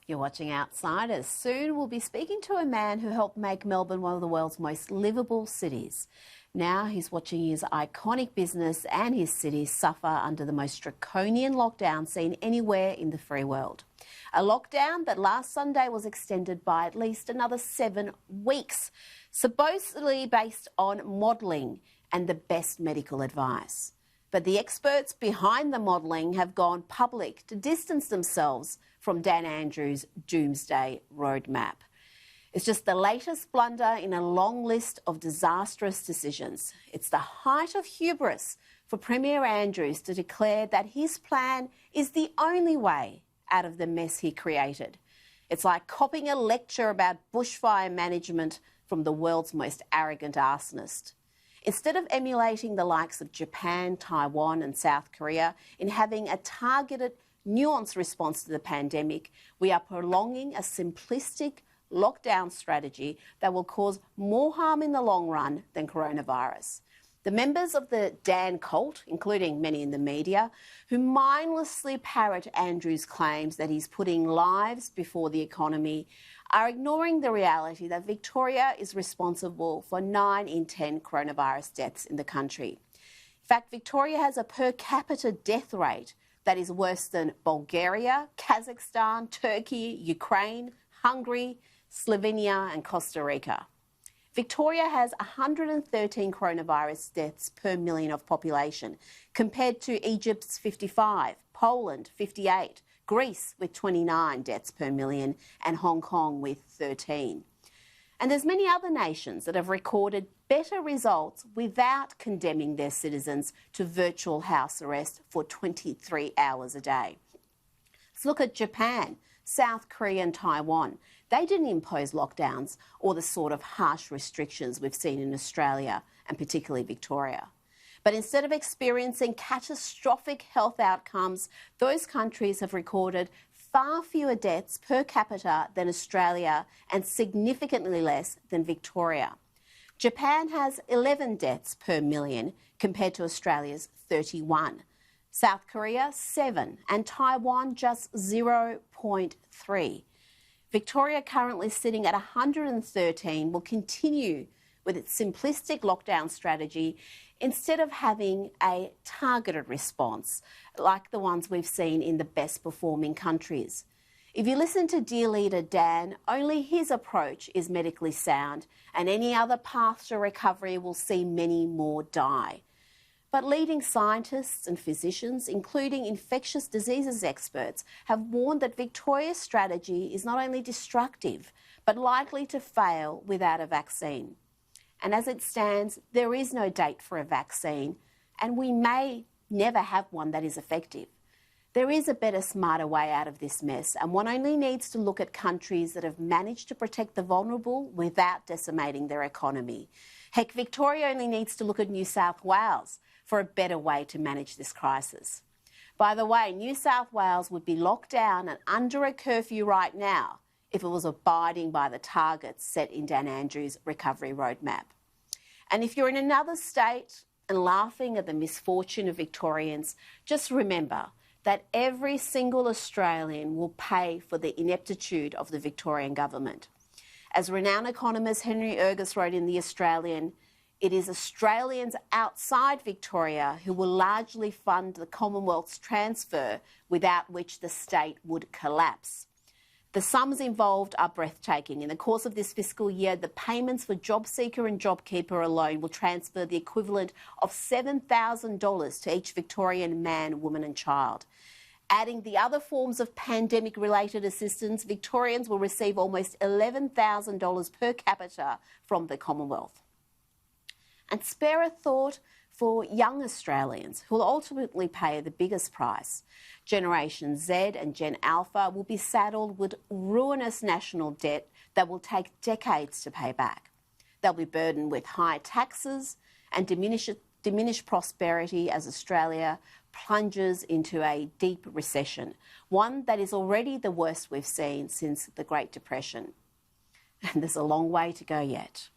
You're watching Outsiders. Soon we'll be speaking to a man who helped make Melbourne one of the world's most livable cities. Now he's watching his iconic business and his city suffer under the most draconian lockdown seen anywhere in the free world. A lockdown that last Sunday was extended by at least another 7 weeks, supposedly based on modelling and the best medical advice. But the experts behind the modelling have gone public to distance themselves from Dan Andrews' doomsday roadmap. It's just the latest blunder in a long list of disastrous decisions. It's the height of hubris for Premier Andrews to declare that his plan is the only way out of the mess he created. It's like copying a lecture about bushfire management from the world's most arrogant arsonist. Instead of emulating the likes of Japan, Taiwan and South Korea in having a targeted, nuanced response to the pandemic, we are prolonging a simplistic lockdown strategy that will cause more harm in the long run than coronavirus. The members of the Dan cult, including many in the media, who mindlessly parrot Andrews' claims that he's putting lives before the economy, are ignoring the reality that Victoria is responsible for 9 in 10 coronavirus deaths in the country. In fact, Victoria has a per capita death rate that is worse than Bulgaria, Kazakhstan, Turkey, Ukraine, Hungary, Slovenia and Costa Rica. Victoria has 113 coronavirus deaths per million of population, compared to Egypt's 55, Poland 58, Greece with 29 deaths per million, and Hong Kong with 13. And there's many other nations that have recorded better results without condemning their citizens to virtual house arrest for 23 hours a day. Let's look at Japan, South Korea and Taiwan. They didn't impose lockdowns or the sort of harsh restrictions we've seen in Australia and particularly Victoria. But instead of experiencing catastrophic health outcomes, those countries have recorded far fewer deaths per capita than Australia and significantly less than Victoria. Japan has 11 deaths per million compared to Australia's 31. South Korea, 7, and Taiwan just 0.3. Victoria, currently sitting at 113, will continue with its simplistic lockdown strategy instead of having a targeted response like the ones we've seen in the best performing countries. If you listen to dear leader Dan, only his approach is medically sound, and any other path to recovery will see many more die. But leading scientists and physicians, including infectious diseases experts, have warned that Victoria's strategy is not only destructive, but likely to fail without a vaccine. And as it stands, there is no date for a vaccine, and we may never have one that is effective. There is a better, smarter way out of this mess, and one only needs to look at countries that have managed to protect the vulnerable without decimating their economy. Heck, Victoria only needs to look at New South Wales for a better way to manage this crisis. By the way, New South Wales would be locked down and under a curfew right now if it was abiding by the targets set in Dan Andrews' recovery roadmap. And if you're in another state and laughing at the misfortune of Victorians, just remember that every single Australian will pay for the ineptitude of the Victorian government. As renowned economist Henry Ergus wrote in The Australian, it is Australians outside Victoria who will largely fund the Commonwealth's transfer, without which the state would collapse. The sums involved are breathtaking. In the course of this fiscal year, the payments for JobSeeker and JobKeeper alone will transfer the equivalent of $7,000 to each Victorian man, woman and child. Adding the other forms of pandemic-related assistance, Victorians will receive almost $11,000 per capita from the Commonwealth. And spare a thought for young Australians who will ultimately pay the biggest price. Generation Z and Gen Alpha will be saddled with ruinous national debt that will take decades to pay back. They'll be burdened with high taxes and diminished prosperity as Australia plunges into a deep recession, one that is already the worst we've seen since the Great Depression. And there's a long way to go yet.